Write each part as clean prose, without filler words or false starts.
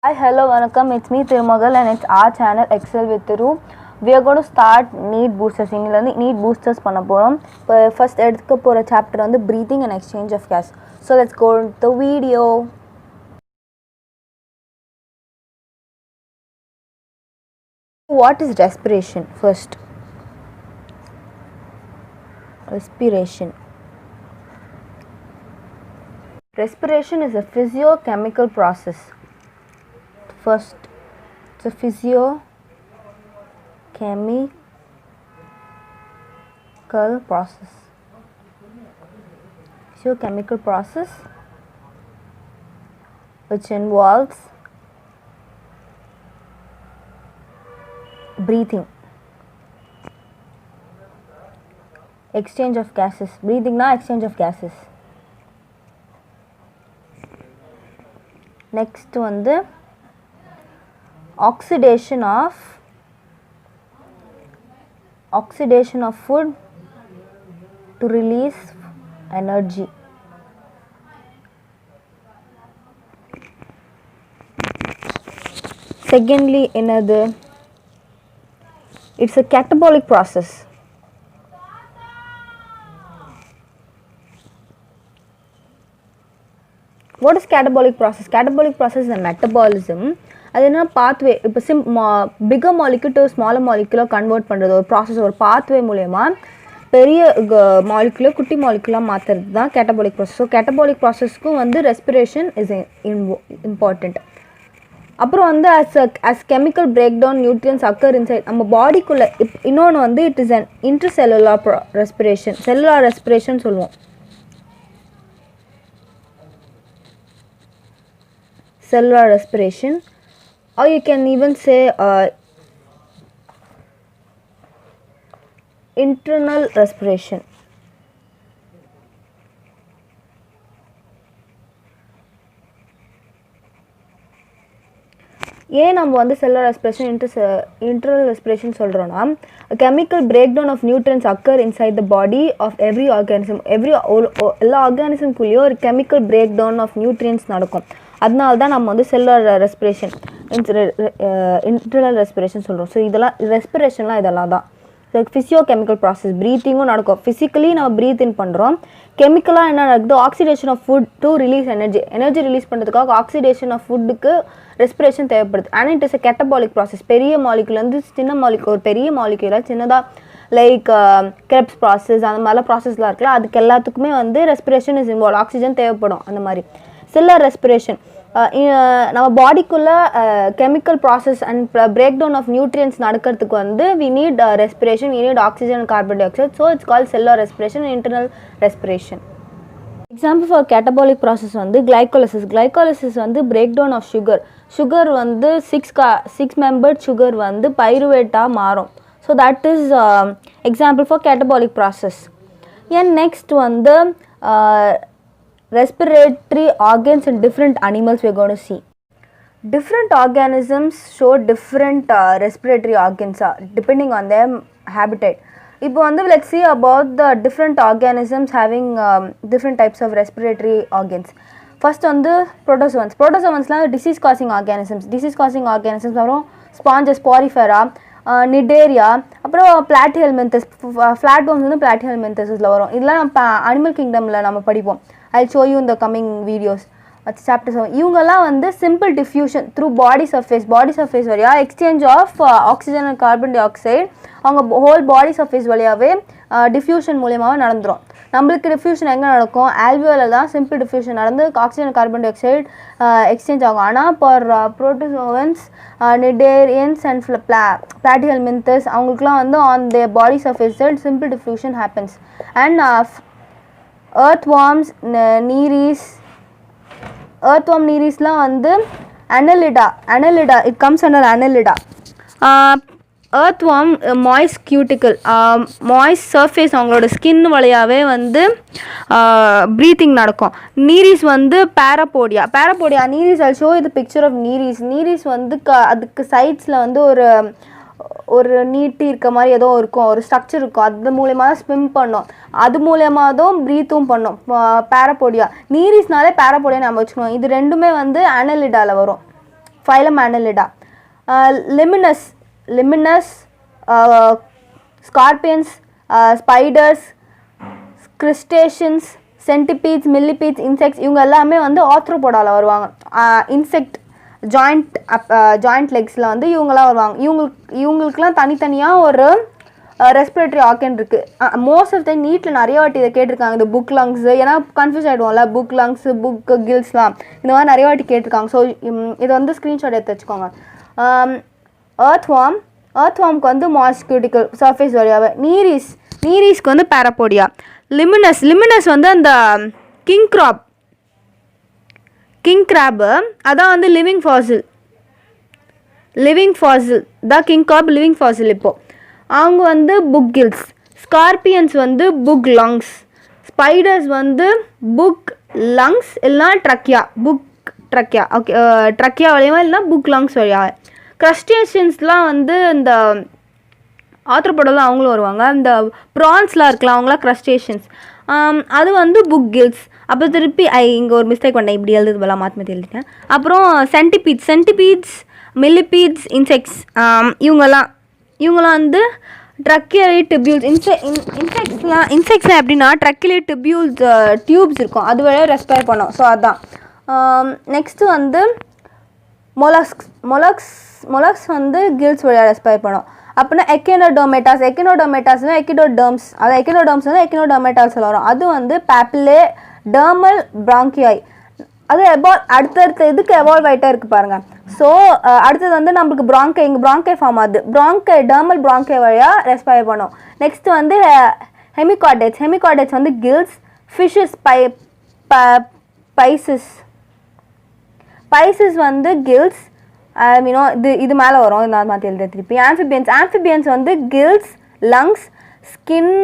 Hi, hello, welcome. It's me Thirumagal and it's our channel Excel with Thiru. We are going to start NEET boosters. NEET boosters panna porom. First edukka pora chapter on the breathing and exchange of gas. So let's go to the video. What is respiration? First, respiration. Respiration is a physiochemical process. First, it's a physiochemical process. Physiochemical process which involves breathing, exchange of gases. Breathing na exchange of gases. Next one, the oxidation of food to release energy. Secondly, it's a catabolic process. What is catabolic process? Catabolic process is a metabolism. அது என்ன pathway இப்போ bigger molecule to smaller மாலிக்யூலாக convert பண்ணுறது ஒரு process, ஒரு pathway மூலயமா பெரிய மாலிக்யூலை குட்டி மாலிக்யூலாக மாற்றுறது தான் கேட்டபாலிக் ப்ராசஸ். ஸோ கேட்டபாலிக் ப்ராசஸ்க்கும் ரெஸ்பிரேஷன் இஸ் இம்பார்ட்டண்ட். அப்புறம் as chemical break down nutrients occur inside நம்ம பாடிக்குள்ளே. இன்னொன்று it is an intercellular respiration. Cellular respiration சொல்லுவோம். Cellular respiration, or you can even say internal respiration. ஏன் நம்ம cellular respiration internal respiration சொல்கிறோன்னா, chemical breakdown of nutrients occur inside the body of every organism. எல்லா ஆர்கானிசம்குள்ளேயும் ஒரு chemical breakdown of nutrients நடக்கும். அதனால தான் நம்ம செல்லுலார் ரெஸ்பிரேஷன் இன்டர்னல் ரெஸ்பிரேஷன் சொல்கிறோம். ஸோ இதெல்லாம் ரெஸ்பிரேஷன்லாம் இதெல்லாம் தான். ஃபிசியோகெமிக்கல் ப்ராசஸ். ப்ரீத்திங்கும் நடக்கும். ஃபிசிக்கலி நம்ம ப்ரீத் இன் பண்ணுறோம். கெமிக்கலாக என்ன நடக்குது? Oxidation of food to release energy release பண்ணுறதுக்காக ஆக்சிடேஷன் ஆஃப் ஃபுட்டுக்கு ரெஸ்பிரேஷன் தேவைப்படுது. ஆனால் it is a catabolic process. பெரிய மாலிக்யூலேருந்து சின்ன மாலிக்யூல், ஒரு பெரிய மாலிக்யூலாக சின்னதாக லைக் கிரெப்ஸ் ப்ராசஸ் அந்த மாதிரிலாம் ப்ராசஸ்லாம் இருக்குல்ல, அதுக்கு எல்லாத்துக்குமே ரெஸ்பிரேஷன் இஸ் இன்வால்வ். ஆக்சிஜன் தேவைப்படும். அந்த மாதிரி செல்லுலார் ரெஸ்பிரேஷன் நம்ம பாடிக்குள்ளே chemical process and break down of nutrients நடக்கிறதுக்கு we need respiration, we need oxygen and carbon dioxide. So it's called cellular respiration and internal respiration. Example for catabolic process glycolysis. Glycolysis break down of sugar. Sugar six membered sugar பைருவேட்டாக மாறும். So that is example for catabolic process. And next respiratory organs in different animals we are going to see. Different organisms show different respiratory organs depending on their habitat. இப்போ let's see about the different organisms having different types of respiratory organs. First protozoans. Protozoansலாம் disease causing organisms. Disease causing organisms அப்புறம் sponges, porifera, நிடேரியா, அப்புறம் Platyhelminthes. Flat worms பிளாட்டிஹெல்மின்தஸில் வரும். இதெல்லாம் நம்ம animal கிங்டமில் நம்ம படிப்போம். I'll show you in the coming videos. Chapter 7. இவங்கெல்லாம் simple diffusion through body surface வழியா exchange of oxygen and carbon dioxide அவங்க whole body surface வழியாவே diffusion மூலமாவே நடந்துரும். நம்மளுக்கு டிஃப்யூஷன் எங்கே நடக்கும்? ஆல்வியோவில் தான் சிம்பிள் டிஃப்யூஷன் நடந்து oxygen carbon di oxide exchange ஆகும். ஆனால் ஃபார் புரோட்டோசோவன்ஸ், நிடேரியன்ஸ் அண்ட் பிளாட்டிஹெல்மின்தஸ் அவங்களுக்குலாம் on the body surface simple diffusion happens. And earthworms, nereisலாம் annelida, it comes under annelida. earthworm, moist cuticle, moist surface அவங்களோட skin வழியாவே breathing நடக்கும். நீரிஸ் பேராபோடியா நீரிஸ். I'll show you the picture of நீரிஸ் அதுக்கு சைட்ஸில் ஒரு நீட்டி இருக்க மாதிரி ஏதோ இருக்கும், ஒரு ஸ்ட்ரக்சர் இருக்கும். அது மூலயமா தான் ஸ்விம் பண்ணோம், அது மூலயமா தான் ப்ரீத்தும் பண்ணோம். பேராபோடியா நீரிஸ்னாலே பேராபோடியா நம்ம வச்சுக்கணும். இது ரெண்டுமே அனலிடாவில் வரும். Phylum Annelida. Liminus, scorpions, spiders, crustaceans, centipedes, millipedes, insects இவங்க எல்லாமே வந்து ஆர்த்ரோபோடால வருவாங்க. இன்செக்ட் ஜாயிண்ட் லெக்ஸில் வந்து இவங்களாம் வருவாங்க. இவங்களுக்குலாம் தனித்தனியாக ஒரு ரெஸ்பிரேட்டரி ஆர்கன் இருக்குது. மோஸ்ட் ஆஃப் த நீட்டில் நிறைய வாட்டி இதை கேட்டிருக்காங்க. இந்த புக் லங்ஸ், ஏன்னா கன்ஃபியூஸ் ஆகிடுவோம்ல, புக் லங்ஸ், புக் கில்ஸ்லாம் இந்த மாதிரி நிறைய வாட்டி கேட்டிருக்காங்க. ஸோ இதை வந்து ஸ்க்ரீன்ஷாட் எடுத்து வச்சுக்கோங்க. earthwormக்கு வந்து மாய்ஸ்ட் கியூட்டிக்கல் சர்ஃபேஸ் வழியாகவே. நீரீஸ்க்கு வந்து பாராபோடியா. லிமினஸ் வந்து அந்த கிங் கிராப் அதான் வந்து லிவிங் ஃபாசில் தான் கிங் கிராப் லிவிங் ஃபாசில். இப்போது அவங்க வந்து புக் கில்ஸ். ஸ்கார்பியன்ஸ் வந்து புக் லங்ஸ். ஸ்பைடர்ஸ் வந்து புக் லங்ஸ் இல்லைனா ட்ரக்கியா. ஓகே, ட்ரக்கியா வழியாக இல்லைனா புக் லங்ஸ் வழியாக. க்ரஸ்டேஷன்ஸ்லாம் வந்து இந்த ஆர்த்ரோபோடாலாம் அவங்களும் வருவாங்க. இந்த ப்ரான்ஸ்லாம் இருக்கலாம், அவங்களாம் க்ரஸ்டேஷன்ஸ். அது வந்து புக் கில்ஸ். அப்போ திருப்பி இங்கே ஒரு மிஸ்டேக் பண்ணேன், இப்படி எழுதுது போல மாற்றி எழுதிட்டேன். அப்புறம் சென்டிபீட்ஸ், மில்லிபீட்ஸ், இன்செக்ட்ஸ் இவங்களாம் வந்து ட்ரக்கியலி டிபியூல்ஸ். இன்செக்ட்ஸ்லாம் எப்படின்னா ட்ரக்கியலி டியூப்ஸ் இருக்கும், அது வழியாக ரெஸ்பயர் பண்ணோம். ஸோ அதுதான். நெக்ஸ்ட்டு வந்து மொலக்ஸ் வந்து கில்ஸ் வழியாக ரெஸ்பயர் பண்ணோம். அப்படின்னா எக்கினோடோமேட்டாஸ்னால் எக்கினோடர்ம்ஸ், அதாவது எக்கினோடர்ம்ஸ் வந்து எக்கினோடோமேட்டாஸில் வரும். அது வந்து பேப்பிலே டெர்மல் பிராங்கியாய். அது அடுத்தடுத்த இதுக்கு எவால்வ் ஆகிட்டே இருக்குது பாருங்கள். ஸோ அடுத்தது வந்து நம்மளுக்கு ப்ராங்கை ஃபார்ம் ஆகுது. டெர்மல் பிராங்கை வழியாக ரெஸ்பயர் பண்ணோம். நெக்ஸ்ட்டு வந்து ஹெமிகார்டேட்ஸ் வந்து கில்ஸ். ஃபிஷ்ஷஸ் பைசஸ் வந்து கில்ஸ். இது மேலே வரும், இந்த மாற்றி எழுத திருப்பி. ஆம்ஃபிபியன்ஸ் வந்து gills, lungs, skin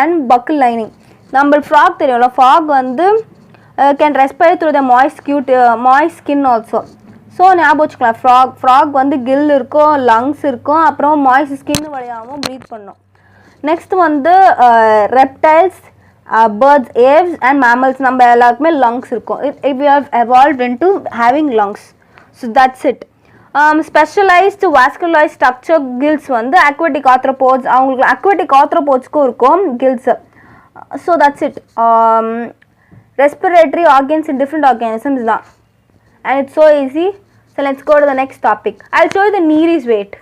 and buccal lining. நம்ம ஃப்ராக் தெரியும்ல, ஃப்ராக் வந்து can respire through the moist skin also. So ஞாபகம் வச்சுக்கலாம், ஃப்ராக் வந்து கில் இருக்கும், லங்ஸ் இருக்கும், அப்புறம் மாய்ஸ்ட் ஸ்கின் வழியாகவும் ப்ரீத் பண்ணும். நெக்ஸ்ட் வந்து reptiles, birds, aves and mammals நம்ம எல்லாருக்குமே லங்ஸ் இருக்கும். we have evolved into having lungs. So that's it. Specialized vascularized structure gills வந்து aquatic arthropods, அவங்களுக்கு aquatic arthropodsக்கும் இருக்கும் gills. So that's it. Respiratory organs in different organisms தான். And it's so easy. So let's go to the next topic. I'll show you the Nere's weight.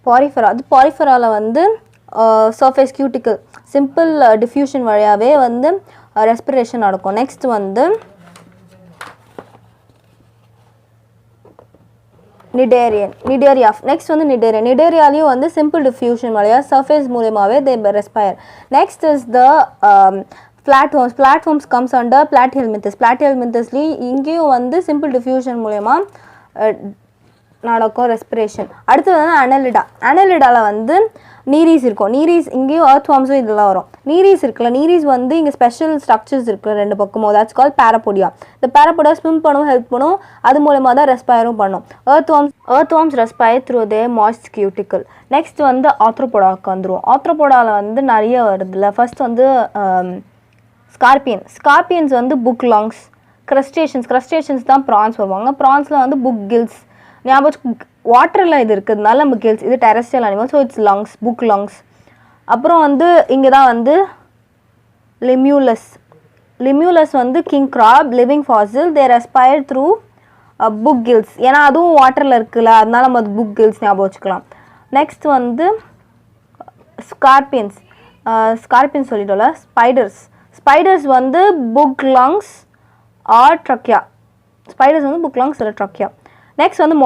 Porifera வந்து surface cuticle simple diffusion வழியாகவே வந்து respiration நடக்கும். Next வந்து நிடேரியா. Next வந்து நிடேரியாலையும் வந்து simple diffusion வழியாக surface மூலமாகவே they respire. Next is the flatworms comes under பிளாட்டிஹெல்மின்தஸ்லேயும் இங்கேயும் வந்து சிம்பிள் டிஃப்யூஷன் மூலயமா நடக்கும் ரெஸ்பிரேஷன். அடுத்தது வந்து அனலிடாவில் வந்து நீரீஸ் இருக்கும். நீரீஸ் இங்கேயும் earthwormஸும் இதெல்லாம் வரும். நீரீஸ் இருக்குல்ல, நீரீஸ் வந்து இங்கே ஸ்பெஷல் ஸ்ட்ரக்சர்ஸ் இருக்குது ரெண்டு பக்கமும். That's call parapodia. இந்த பாராபோடியா ஸ்விம் பண்ணவும் ஹெல்ப் பண்ணும், அது மூலமாக தான் ரெஸ்பயரும் பண்ணும். earthworms ரெஸ்பயர் த்ரூ தே மாய்ஸ்ட் கியூட்டிக்கல். நெக்ஸ்ட் வந்து ஆர்த்ரோபோடாவுக்கு வந்துடும். ஆர்த்ரோபோடாவில் வந்து நிறைய வருதுல்ல. ஃபர்ஸ்ட் வந்து ஸ்கார்பியன்ஸ் வந்து புக் லங்ஸ். க்ரஸ்டேஷன்ஸ் தான் ப்ரான்ஸ் வருவாங்க. ப்ரான்ஸில் வந்து புக் கில்ஸ். ஞாபகம் வாட்டரில் இது இருக்கிறதுனால நம்ம கில்ஸ். இது terrestrial animal, so it's lungs, book lungs. அப்புறம் வந்து இங்கே தான் வந்து லிமியூலஸ் வந்து கிங் கிராப் லிவிங் ஃபாசில். தே ரெஸ்பயர் த்ரூ புக் கில்ஸ். ஏன்னா அதுவும் வாட்டரில் இருக்குல்ல, அதனால நம்ம அது புக் கில்ஸ் ஞாபகம் வச்சுக்கலாம். நெக்ஸ்ட் வந்து ஸ்கார்பியன்ஸ் சொல்லிட்டோம்ல. ஸ்பைடர்ஸ் வந்து book lungs R trachea. Spiders வந்து புக் லங்ஸ் இல்லை ட்ரக்கியா. நெக்ஸ்ட் வந்து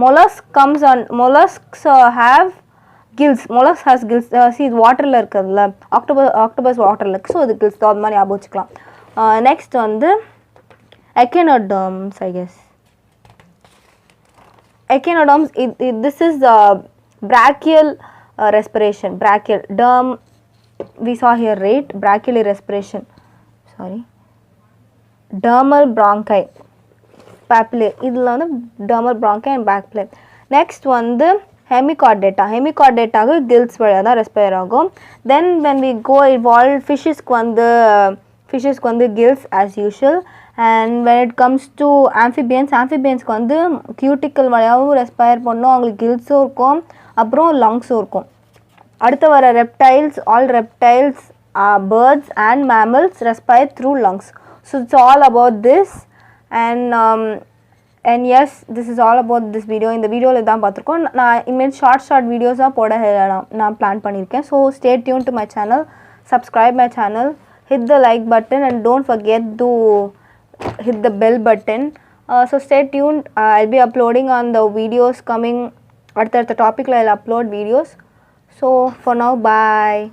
mollusks have gills. mollusk has gills. See இது வாட்டரில் இருக்குதுல்ல, ஆக்டோபஸ் வாட்டரில் இருக்குது, ஸோ இது கில்ஸ் தான். அது மாதிரி ஞாபகம் வச்சுக்கலாம். நெக்ஸ்ட் வந்து echinoderms, I guess. Echinoderms, this is brachial respiration. Brachial derm we saw here, right? Brachial respiration. Dermal bronchi. Papillae. இதில் வந்து dermal bronchi and papillae. Next வந்து ஹெமிகார்டேட்டாக கில்ஸ் வழியாக தான் ரெஸ்பயர் ஆகும். தென் when we go evolve, ஃபிஷ்ஷஸ்க்கு வந்து gills as usual. And when it comes to amphibiansக்கு வந்து கியூட்டிக்கல் வழியாகவும் ரெஸ்பயர் பண்ணும், அவங்களுக்கு கில்ஸும் இருக்கும், அப்புறம் லங்ஸும் இருக்கும். அடுத்து வர reptiles, all reptiles, birds and mammals respire through lungs. So it's all about this. And yes, this is all about this video. இந்த வீடியோவில் இதான் பார்த்துருக்கோம். நான் இனிமேல் ஷார்ட் வீடியோஸாக போட நான் பிளான் பண்ணியிருக்கேன். So stay tuned to my channel, subscribe my channel, hit the like button and don't forget to hit the bell button. So stay tuned. I'll be uploading on the videos coming. அடுத்த டாப்பிக்கில் I'll upload videos. So for now, bye.